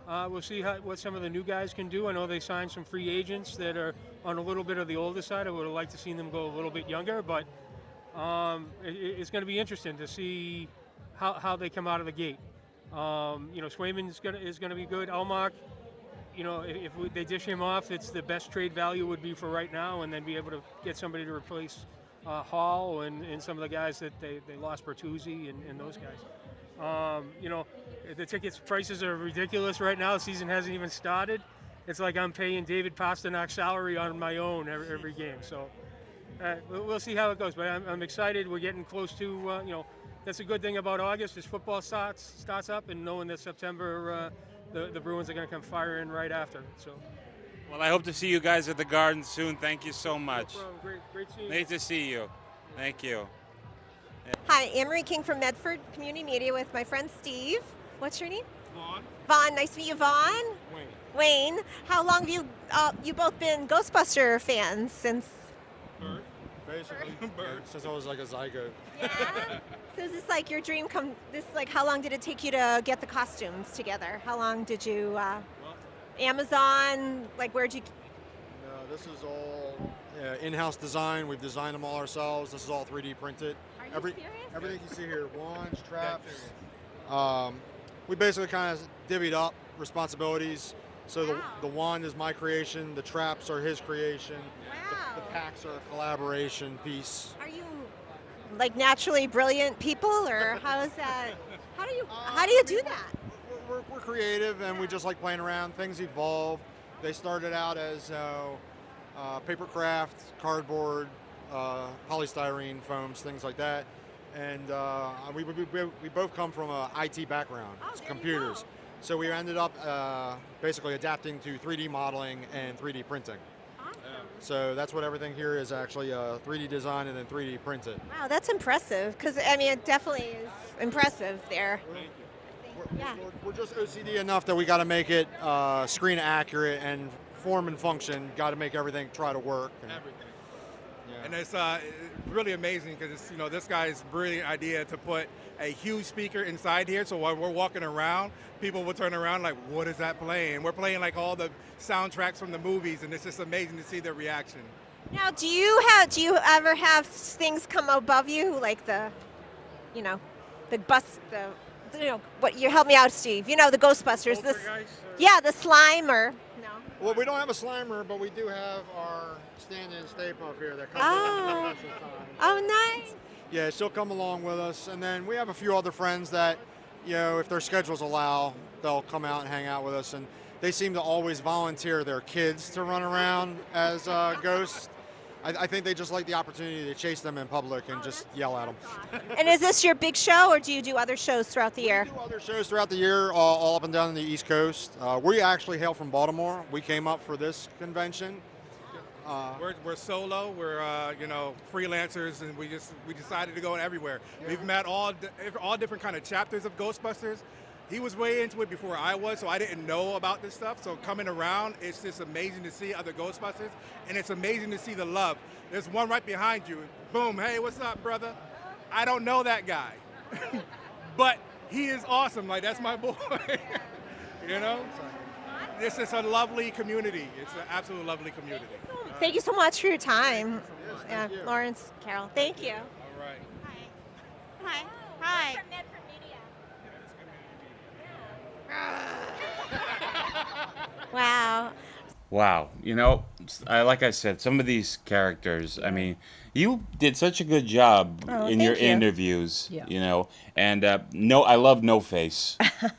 S19: We'll see what some of the new guys can do. I know they signed some free agents that are on a little bit of the older side. I would have liked to see them go a little bit younger, but it's going to be interesting to see how they come out of the gate. Swayman is going to be good. Elmark, if they dish him off, it's the best trade value would be for right now, and then be able to get somebody to replace Hall and some of the guys that they lost, Bertuzzi and those guys. The tickets prices are ridiculous right now. The season hasn't even started. It's like I'm paying David Pasternak's salary on my own every game. So we'll see how it goes. But I'm excited. We're getting close to, that's a good thing about August is football starts up, and knowing that September the Bruins are going to come firing right after. So.
S1: Well, I hope to see you guys at the Garden soon. Thank you so much.
S19: No problem. Great seeing you.
S1: Nice to see you. Thank you.
S2: Hi, Anne-Marie King from Medford Community Media with my friend Steve. What's your name?
S20: Vaughn.
S2: Vaughn, nice to meet you, Vaughn.
S20: Wayne.
S2: How long have you both been Ghostbuster fans since?
S20: Basically, since I was like a zygote.
S2: So is this like your dream come? This like how long did it take you to get the costumes together? How long did you? Amazon? Like where'd you?
S20: No, this is all in-house design. We've designed them all ourselves. This is all 3D printed.
S2: Are you serious?
S20: Everything you see here, wands, traps. We basically kind of divvied up responsibilities. So the wand is my creation. The traps are his creation. The packs are a collaboration piece.
S2: Are you like naturally brilliant people, or how is that? How do you do that?
S20: We're creative, and we just like playing around. Things evolve. They started out as paper craft, cardboard, polystyrene foams, things like that. And we both come from an IT background, computers. So we ended up basically adapting to 3D modeling and 3D printing. So that's what everything here is, actually 3D design and then 3D printed.
S2: Wow, that's impressive. Because I mean, it definitely is impressive there.
S20: We're just OCD enough that we got to make it screen accurate and form and function. Got to make everything try to work.
S21: And it's really amazing because it's, this guy's brilliant idea to put a huge speaker inside here. So while we're walking around, people will turn around like, what is that playing? We're playing like all the soundtracks from the movies, and it's just amazing to see their reaction.
S2: Now, do you ever have things come above you, like the bus, what you help me out, Steve? The Ghostbusters, the slime or no?
S20: Well, we don't have a Slimer, but we do have our stand-in stay puff here that comes
S2: Oh. Oh, nice.
S20: Yeah, she'll come along with us, and then we have a few other friends that, if their schedules allow, they'll come out and hang out with us, and they seem to always volunteer their kids to run around as ghosts. I think they just like the opportunity to chase them in public and just yell at them.
S2: And is this your big show, or do you do other shows throughout the year?
S20: We do other shows throughout the year, all up and down the East Coast. We actually hail from Baltimore. We came up for this convention.
S21: We're solo. We're freelancers, and we decided to go everywhere. We've met all different kind of chapters of Ghostbusters. He was way into it before I was, so I didn't know about this stuff. So coming around, it's just amazing to see other Ghostbusters, and it's amazing to see the love. There's one right behind you. Boom, hey, what's up, brother? I don't know that guy, but he is awesome. Like, that's my boy. This is a lovely community. It's an absolute lovely community.
S2: Thank you so much for your time, Lawrence, Carol. Thank you.
S21: All right.
S2: Hi. Hi. Wow.
S1: Wow. Like I said, some of these characters, I mean, you did such a good job in your interviews, and I love No Face. I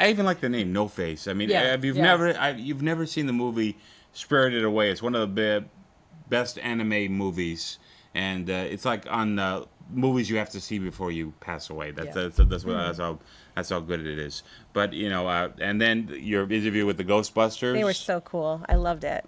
S1: even like the name No Face. I mean, you've never seen the movie Spirited Away. It's one of the best anime movies, and it's like on movies you have to see before you pass away. That's how good it is. But and then your interview with the Ghostbusters.
S2: They were so cool. I loved it.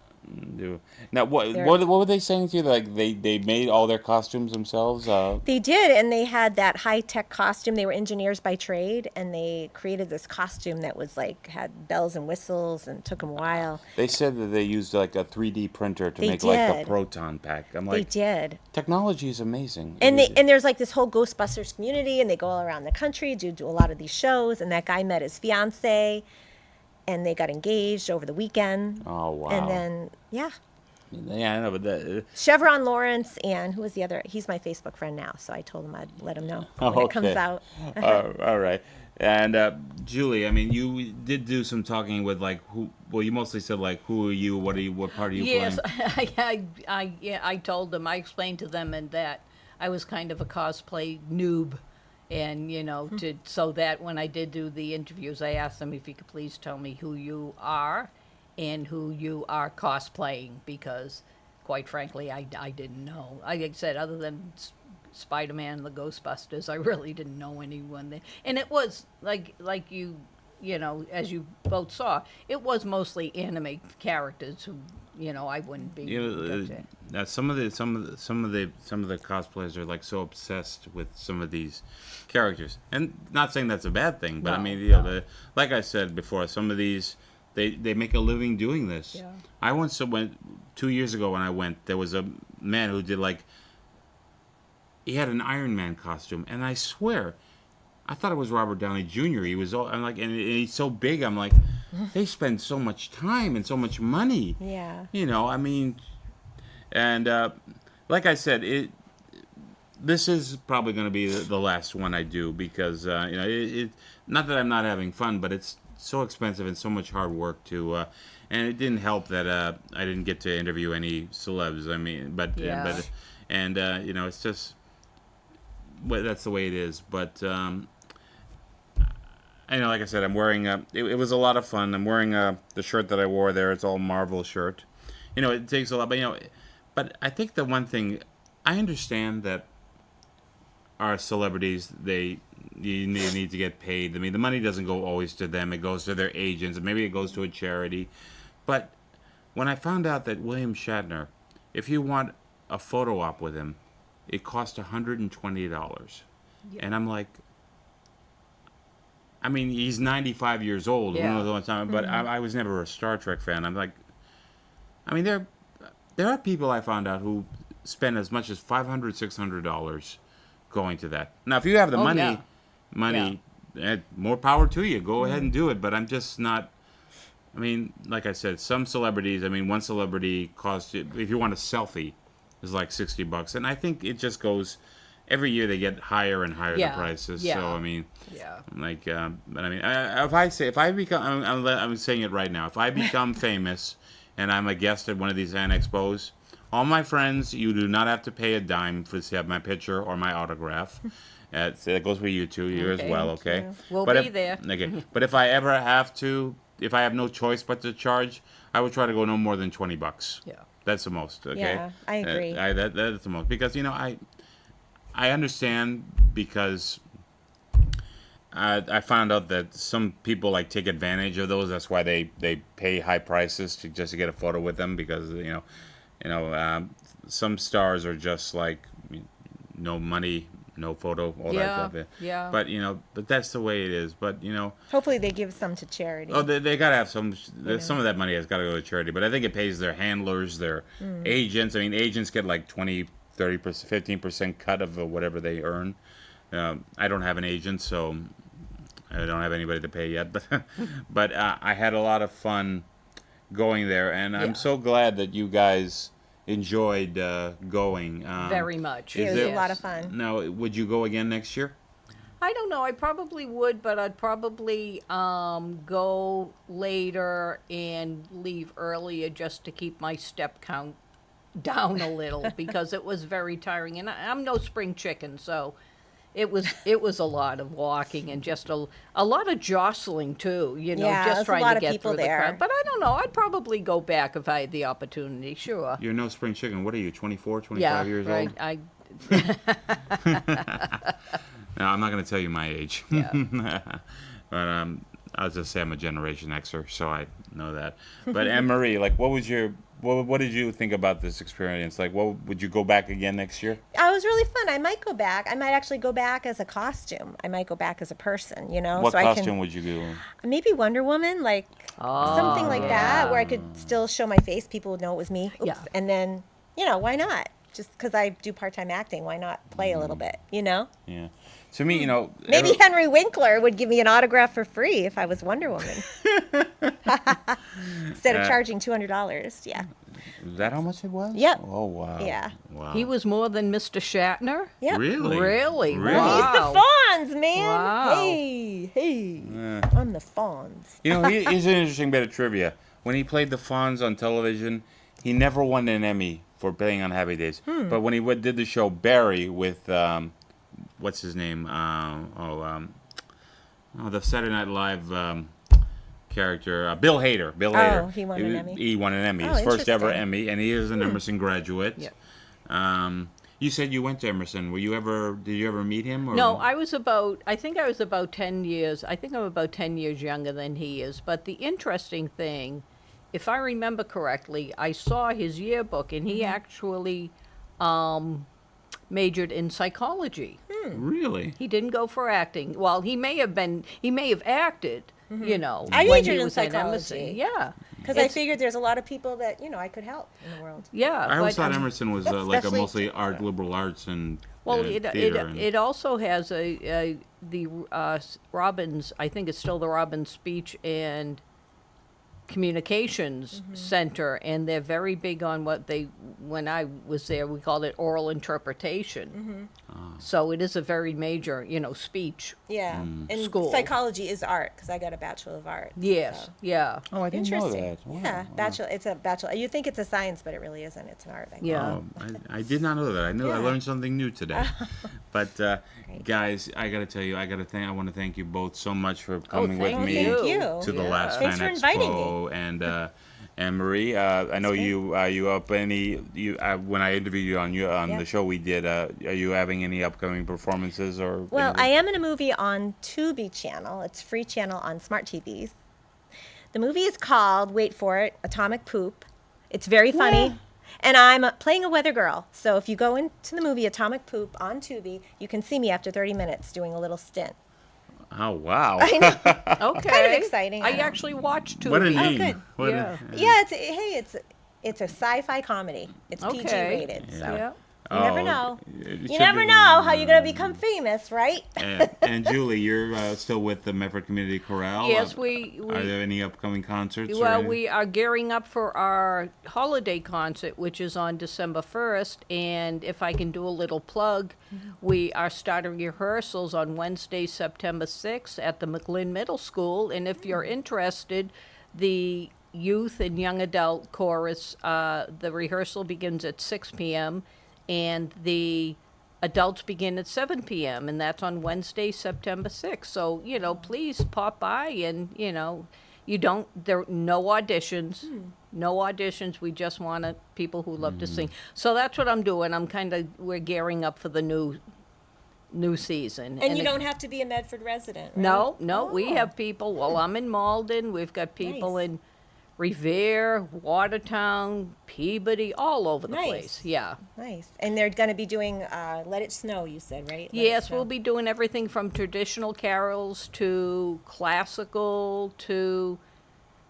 S1: Now, what were they saying to you? Like they made all their costumes themselves?
S2: They did, and they had that high-tech costume. They were engineers by trade, and they created this costume that was like had bells and whistles, and took them a while.
S1: They said that they used like a 3D printer to make like the proton pack. I'm like,
S2: they did.
S1: Technology is amazing.
S2: And there's like this whole Ghostbusters community, and they go all around the country, do a lot of these shows. And that guy met his fiance, and they got engaged over the weekend.
S1: Oh, wow.
S2: And then, yeah,
S1: I know, but
S2: Chevron Lawrence, and who was the other? He's my Facebook friend now, so I told him I'd let him know when it comes out.
S1: All right. And Julie, I mean, you did do some talking with like who? Well, you mostly said like, who are you? What part are you playing?
S3: Yes, I told them. I explained to them and that I was kind of a cosplay noob. And, so that when I did do the interviews, I asked them if you could please tell me who you are and who you are cosplaying, because, quite frankly, I didn't know. Like I said, other than Spider-Man and the Ghostbusters, I really didn't know anyone there. And it was, like you, as you both saw, it was mostly anime characters who, I wouldn't be.
S1: Now some of the cosplayers are like so obsessed with some of these characters, and not saying that's a bad thing, but I mean, like I said before, some of these they make a living doing this.
S3: Yeah.
S1: I once went 2 years ago when I went. There was a man who did like. He had an Iron Man costume, and I swear, I thought it was Robert Downey Jr. He was all. I'm like, and he's so big. I'm like, they spend so much time and so much money.
S2: Yeah.
S1: You know, I mean, and like I said, this is probably going to be the last one I do because you know, not that I'm not having fun, but it's so expensive and so much hard work to. And it didn't help that I didn't get to interview any celebs. I mean, but you know, it's just. Well, that's the way it is. But I know, like I said, I'm wearing it was a lot of fun. I'm wearing the shirt that I wore there. It's all Marvel shirt. You know, it takes a lot, but you know, but I think the one thing I understand that our celebrities you need to get paid. I mean, the money doesn't go always to them. It goes to their agents, and maybe it goes to a charity. But when I found out that William Shatner, if you want a photo op with him, it cost $120. And I'm like, I mean, he's 95 years old.
S3: Yeah.
S1: Who knows what time, but I was never a Star Trek fan. I'm like, I mean, there are people I found out who spend as much as $500, $600 going to that. Now, if you have the money, more power to you. Go ahead and do it. But I'm just not. I mean, like I said, some celebrities. I mean, one celebrity costs you, if you want a selfie, is like $60, and I think it just goes. Every year they get higher and higher the prices. So I mean, like, but I mean, if I become, I'm saying it right now. If I become famous and I'm a guest at one of these Fan Expos, all my friends, you do not have to pay a dime to have my picture or my autograph. That goes for you too, you as well. Okay,
S3: we'll be there.
S1: Okay, but if I ever have to, if I have no choice but to charge, I would try to go no more than $20.
S3: Yeah.
S1: That's the most, okay?
S2: Yeah, I agree.
S1: That's the most. Because, you know, I understand because I found out that some people, like, take advantage of those. That's why they pay high prices just to get a photo with them because, you know, some stars are just like, no money, no photo, all that stuff.
S3: Yeah.
S1: But, you know, that's the way it is. But, you know.
S2: Hopefully they give some to charity.
S1: Oh, they got to have some of that money has got to go to charity. But I think it pays their handlers, their agents. I mean, agents get like 20, 30%, 15% cut of whatever they earn. I don't have an agent, so I don't have anybody to pay yet. But I had a lot of fun going there. And I'm so glad that you guys enjoyed going.
S3: Very much.
S2: It was a lot of fun.
S1: Now, would you go again next year?
S3: I don't know. I probably would, but I'd probably go later and leave earlier just to keep my step count down a little because it was very tiring. And I'm no spring chicken, so it was a lot of walking and just a lot of jostling too. You know, just trying to get through the crowd. But I don't know. I'd probably go back if I had the opportunity. Sure.
S1: You're no spring chicken. What are you? 24, 25 years old?
S3: I
S1: No, I'm not going to tell you my age.
S3: Yeah.
S1: But I'll just say I'm a Generation Xer, so I know that. But Anne-Marie, like, what did you think about this experience? Like, would you go back again next year?
S2: It was really fun. I might go back. I might actually go back as a costume. I might go back as a person, you know?
S1: What costume would you do?
S2: Maybe Wonder Woman, like something like that, where I could still show my face. People would know it was me. Oops.
S3: Yeah.
S2: And then, you know, why not? Just because I do part-time acting, why not play a little bit, you know?
S1: Yeah. To me, you know...
S2: Maybe Henry Winkler would give me an autograph for free if I was Wonder Woman. Instead of charging $200, yeah.
S1: Is that how much it was?
S2: Yep.
S1: Oh, wow.
S2: Yeah.
S1: Wow.
S3: He was more than Mr. Shatner?
S2: Yep.
S1: Really?
S3: Really?
S1: Really?
S3: Wow.
S2: He's the Fonz, man.
S3: Wow.
S2: Hey. I'm the Fonz.
S1: You know, here's an interesting bit of trivia. When he played the Fonz on television, he never won an Emmy for playing on Happy Days. But when he did the show Barry with... what's his name? The Saturday Night Live character, Bill Hader. Bill Hader.
S2: Oh, he won an Emmy.
S1: He won an Emmy,
S2: Oh,
S1: his first ever
S2: interesting.
S1: Emmy, and he is an Emerson graduate.
S3: Yeah.
S1: You said you went to Emerson. Did you ever meet him? Or?
S3: No, I think I was about 10 years. I think I'm about 10 years younger than he is. But the interesting thing, if I remember correctly, I saw his yearbook, and he actually majored in psychology.
S1: Really?
S3: He didn't go for acting. Well, he may have acted, you know,
S2: I
S3: when
S2: majored
S3: he
S2: in
S3: was at
S2: psychology.
S3: Emerson. Yeah.
S2: Because I
S3: It's-
S2: figured there's a lot of people that, I could help in the world.
S3: Yeah.
S1: I always
S3: but,
S1: thought Emerson was like a
S2: Especially-
S1: mostly liberal arts and
S3: Well,
S1: theater.
S3: it also has the Robbins, I think it's still the Robbins Speech and Communications Center, and they're very big on when I was there, we called it oral interpretation. So it is a very major, speech.
S2: Yeah. And
S3: School.
S2: psychology is art because I got a Bachelor of Arts.
S3: Yes, yeah.
S1: Oh, I didn't know
S2: Interesting.
S1: that. Wow,
S2: Yeah,
S1: wow.
S2: bachelor. It's a bachelor. You think it's a science, but it really isn't. It's an art. I think.
S3: Yeah.
S1: I did not know that. I
S2: Yeah.
S1: learned something new today. But guys, I got to tell you, I want to thank you both so much for coming with
S3: thank
S1: me
S3: you.
S1: to the last
S2: Thanks
S1: Fan
S2: for inviting
S1: Expo. And Anne Marie, I know you up when I interviewed you on the show we did. Are you having any upcoming performances or?
S2: Well,
S1: anything?
S2: I am in a movie on Tubi channel. It's free channel on smart TVs. The movie is called, wait for it, Atomic Poop. It's very funny. And I'm playing a weather girl. So if you go into the movie Atomic Poop on Tubi, you can see me after 30 minutes doing a little stint.
S1: Oh wow!
S2: I know.
S3: Okay.
S2: Kind of exciting.
S3: I actually watched two.
S1: What a
S2: Oh,
S1: name!
S2: good.
S1: What
S3: Yeah.
S2: It's a sci-fi comedy. It's PG
S3: Okay.
S2: rated. So
S3: Yeah.
S2: you never
S1: Oh,
S2: know.
S1: it
S2: You
S1: should
S2: never
S1: be-
S2: know how you're gonna become famous, right?
S1: And Julie, you're still with the Medford Community Chorale.
S3: Yes,
S1: Are there any upcoming concerts? or
S3: Well,
S1: anything?
S3: we are gearing up for our holiday concert, which is on December 1st. And if I can do a little plug, we are starting rehearsals on Wednesday, September 6th at the McGlynn Middle School. And if you're interested, the youth and young adult chorus, the rehearsal begins at 6 p.m. and the adults begin at 7 p.m. and that's on Wednesday, September 6th. So, please pop by and, there are no auditions. No auditions. We just want people who love to sing. So that's what I'm doing. We're gearing up for the new season.
S2: And you don't have to be a Medford resident, right?
S3: No, we have people. Well, I'm in Malden. We've got people in Revere, Watertown, Peabody, all over the place. Yeah.
S2: Nice. And they're going to be doing Let It Snow, you said, right? Let It
S3: Yes,
S2: Snow.
S3: we'll be doing everything from traditional carols to classical to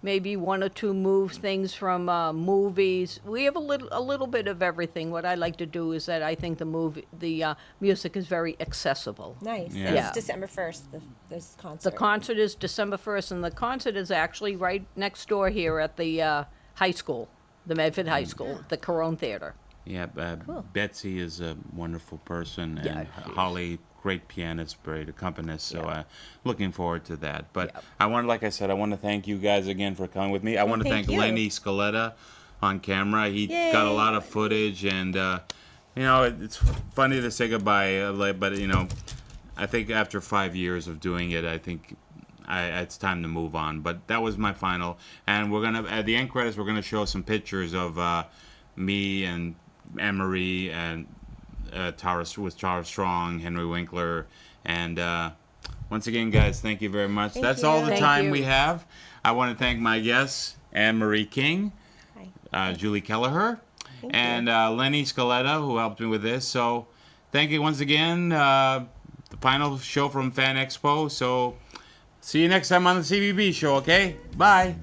S3: maybe one or two things from movies. We have a little bit of everything. What I like to do is that I think the music is very accessible.
S2: Nice.
S1: Yeah.
S2: And
S3: Yeah.
S2: it's December 1st, this concert.
S3: The concert is December 1st, and the concert is actually right next door here at the high school, the Medford High School, the Corone Theater.
S1: Yeah, Betsy is a wonderful person, and
S3: Yeah, she is.
S1: Holly, great pianist, great accompanist. So looking forward to that. But I want to thank you guys again for coming with me. I want to
S2: thank
S1: thank
S2: you.
S1: Lenny Scaletta on camera. He got a lot of footage, and it's funny to say goodbye, but I think after 5 years of doing it, I think it's time to move on. But that was my final, and we're gonna at the end credits we're gonna show some pictures of me and Anne Marie and Tara Strong, Henry Winkler, and once again, guys, thank you very much.
S2: Thank
S1: That's
S2: you.
S1: all the
S3: Thank
S1: time
S3: you.
S1: we have. I want to thank my guests, Anne Marie King, Julie Kelleher, and Lenny Scaletta, who helped me with this. So thank you once again. The final show from Fan Expo. So see you next time on the CVB show, okay? Bye.